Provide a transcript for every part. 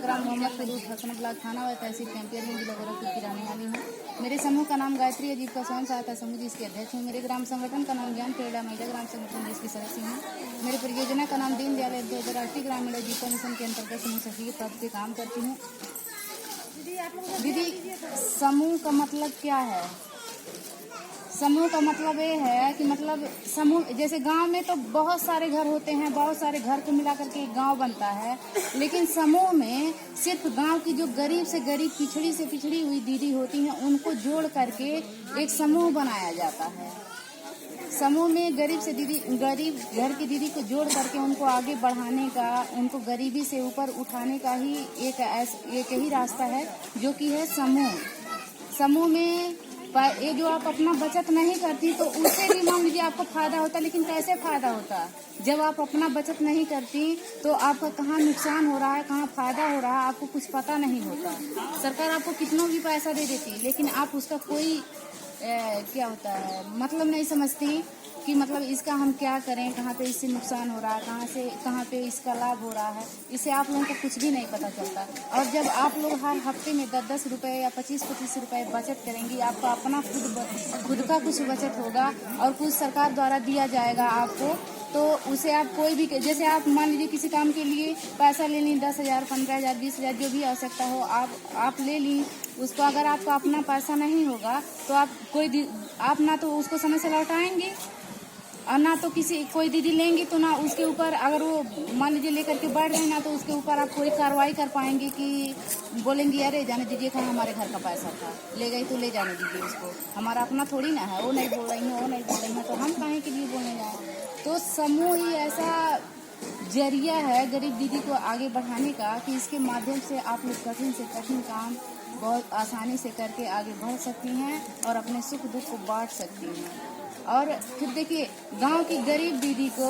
ग्राम Mohammad Farrukh Hasan block थाना व तहसील कैंपियर में जिला गोरखपुर की रहने वाली हूँ। मेरे समूह का नाम गायत्री आजीविका स्वयं सहायता समूह जिसके अध्यक्ष हूँ। मेरे ग्राम संगठन का नाम ज्ञान प्रेरणा महिला ग्राम संगठन जिसकी सदस्य हूँ। मेरे परियोजना का नाम दीनदयाल अंतर्राष्ट्रीय ग्रामीण आजीविका मिशन के अंतर्गत समूह सखी पद पे काम करती हूँ। दीदी, समूह का मतलब क्या है? समूह का मतलब ये है कि मतलब समूह जैसे गांव में तो बहुत सारे घर होते हैं, बहुत सारे घर को मिला करके एक गांव बनता है, लेकिन समूह में सिर्फ गांव की जो गरीब से गरीब पिछड़ी से पिछड़ी हुई दीदी होती हैं उनको जोड़ करके एक समूह बनाया जाता है। समूह में गरीब घर की दीदी को जोड़ करके उनको आगे बढ़ाने का, उनको गरीबी से ऊपर उठाने का ही एक ही रास्ता है जो कि है समूह। समूह में ये जो आप अपना बचत नहीं करती तो उससे भी मान लीजिए आपको फायदा होता, लेकिन कैसे फायदा होता? जब आप अपना बचत नहीं करती तो आपका कहाँ नुकसान हो रहा है, कहाँ फायदा हो रहा है, आपको कुछ पता नहीं होता। सरकार आपको कितना भी पैसा दे देती, लेकिन आप उसका कोई क्या होता है मतलब नहीं समझती कि मतलब इसका हम क्या करें, कहाँ पे इससे नुकसान हो रहा है, कहाँ पे इसका लाभ हो रहा है, इससे आप लोगों को कुछ भी नहीं पता चलता। और जब आप लोग हर हफ्ते में 10-10 रुपए या 25-25 रुपए बचत करेंगी, आपका अपना खुद का कुछ बचत होगा और कुछ सरकार द्वारा दिया जाएगा आपको, तो उसे आप कोई भी, जैसे आप मान लीजिए किसी काम के लिए पैसा ले ली 10,000, 15,000, 20,000 जो भी आवश्यकता हो आप ले ली उसको। अगर आपका अपना पैसा नहीं होगा तो आप ना तो उसको समय से लौटाएंगे और ना तो कोई दीदी लेंगी, तो ना उसके ऊपर अगर वो मान लीजिए लेकर के बैठ रहे ना तो उसके ऊपर आप कोई कार्रवाई कर पाएंगे कि बोलेंगी अरे जाने दीजिए था, हमारे घर का पैसा था, ले गई तो ले जाने दीजिए उसको, हमारा अपना थोड़ी ना है, वो नहीं बोल रही है तो हम काहे के लिए बोलने जाए। तो समूह ही ऐसा जरिया है गरीब दीदी को आगे बढ़ाने का कि इसके माध्यम से आप लोग कठिन से कठिन काम बहुत आसानी से करके आगे बढ़ सकती हैं और अपने सुख दुख को बांट सकती हैं। और फिर देखिए, गांव की गरीब दीदी को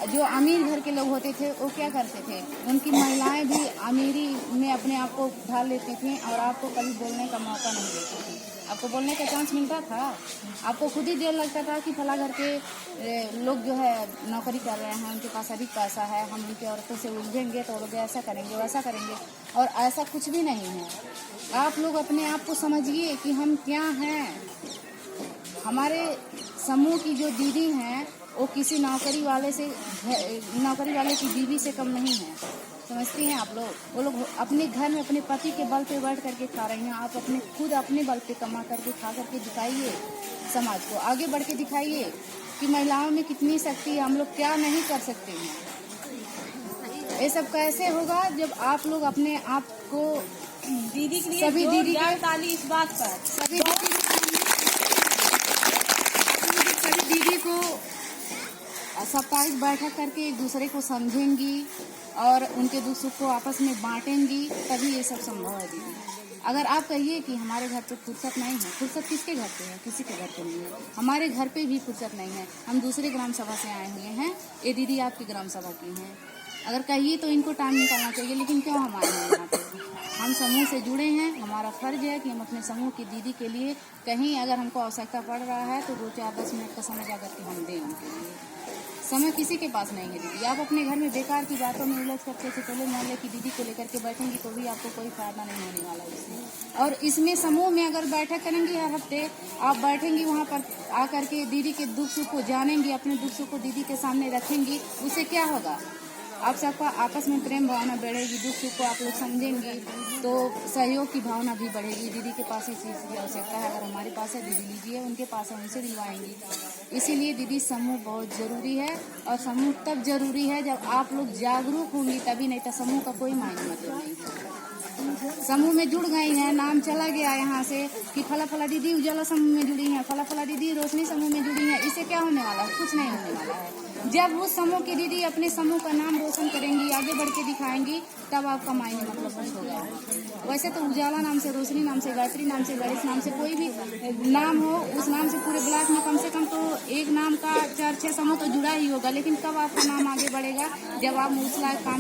जो अमीर घर के लोग होते थे वो क्या करते थे, उनकी महिलाएं भी अमीरी में अपने आप को ढाल लेती थी और आपको कभी बोलने का मौका नहीं देती थी। आपको बोलने का चांस मिलता था, आपको खुद ही देर लगता था कि फला घर के लोग जो है नौकरी कर रहे हैं, उनके पास अधिक पैसा है, हम उनकी औरतों से उलझेंगे तो लोग ऐसा करेंगे वैसा करेंगे, और ऐसा कुछ भी नहीं है। आप लोग अपने आप को समझिए कि हम क्या हैं। हमारे समूह की जो दीदी हैं वो किसी नौकरी वाले की बीवी से कम नहीं है, समझती हैं आप लोग। वो लोग अपने घर में अपने पति के बल पे बैठ करके खा रही हैं, आप अपने बल पे कमा करके खा करके दिखाइए, समाज को आगे बढ़ के दिखाइए कि महिलाओं में कितनी शक्ति है, हम लोग क्या नहीं कर सकते हैं। ये सब कैसे होगा जब आप लोग अपने आप को दीदी के लिए सभी दीदी ताली इस बात पर सभी दीदी को साप्ताहिक बैठक करके एक दूसरे को समझेंगी और उनके दुख सुख को आपस में बांटेंगी, तभी ये सब संभव है दीदी। अगर आप कहिए कि हमारे घर पे फुर्सत नहीं है, फुर्सत किसके घर पे है? किसी के घर पे नहीं है। हमारे घर पे भी फुर्सत नहीं है, हम दूसरे ग्राम सभा से आए हुए हैं, ये दीदी आपकी ग्राम सभा की हैं। अगर कहिए तो इनको टाइम निकालना चाहिए, लेकिन क्यों हम आए हैं यहाँ पे? हम समूह से जुड़े हैं, हमारा फर्ज है कि हम अपने समूह की दीदी के लिए कहीं अगर हमको आवश्यकता पड़ रहा है तो 2-4-10 मिनट का समय जाकर के हम दें उनके लिए। समय किसी के पास नहीं है दीदी। आप अपने घर में बेकार की बातों में उलझ करके टोले मोहल्ले की दीदी को लेकर के बैठेंगी तो भी आपको कोई फायदा नहीं होने वाला है इसमें। और इसमें समूह में अगर बैठक करेंगी हर हफ्ते, आप बैठेंगी वहाँ पर आकर के दीदी के दुख सुख को जानेंगी, अपने दुख सुख को दीदी के सामने रखेंगी, उससे क्या होगा? आप सबका आपस में प्रेम भावना बढ़ेगी, दुख सुख को आप लोग समझेंगे तो सहयोग की भावना भी बढ़ेगी। दीदी के पास इस चीज़ की आवश्यकता है, अगर हमारे पास है दीदी लीजिए, उनके पास है उनसे दिलवाएंगी। इसीलिए दीदी समूह बहुत ज़रूरी है, और समूह तब जरूरी है जब आप लोग जागरूक होंगी तभी, नहीं तो समूह का कोई मायने मतलब नहीं है। समूह में जुड़ गई हैं, नाम चला गया यहाँ से कि फला फला दीदी उजाला समूह में जुड़ी हैं, फला फला दीदी रोशनी समूह में जुड़ी हैं, इससे क्या होने वाला है? कुछ नहीं होने वाला है। जब उस समूह की दीदी अपने समूह का नाम रोशन करेंगी, आगे बढ़ के दिखाएंगी, तब आपका मायने मतलब कुछ होगा। वैसे तो उजाला नाम से, रोशनी नाम से, गायत्री नाम से, गणेश नाम से कोई भी नाम हो, उस नाम से पूरे ब्लॉक में कम से कम तो एक नाम का 4-6 समूह तो जुड़ा ही होगा, लेकिन कब आपका नाम आगे बढ़ेगा? जब आप उस लायक काम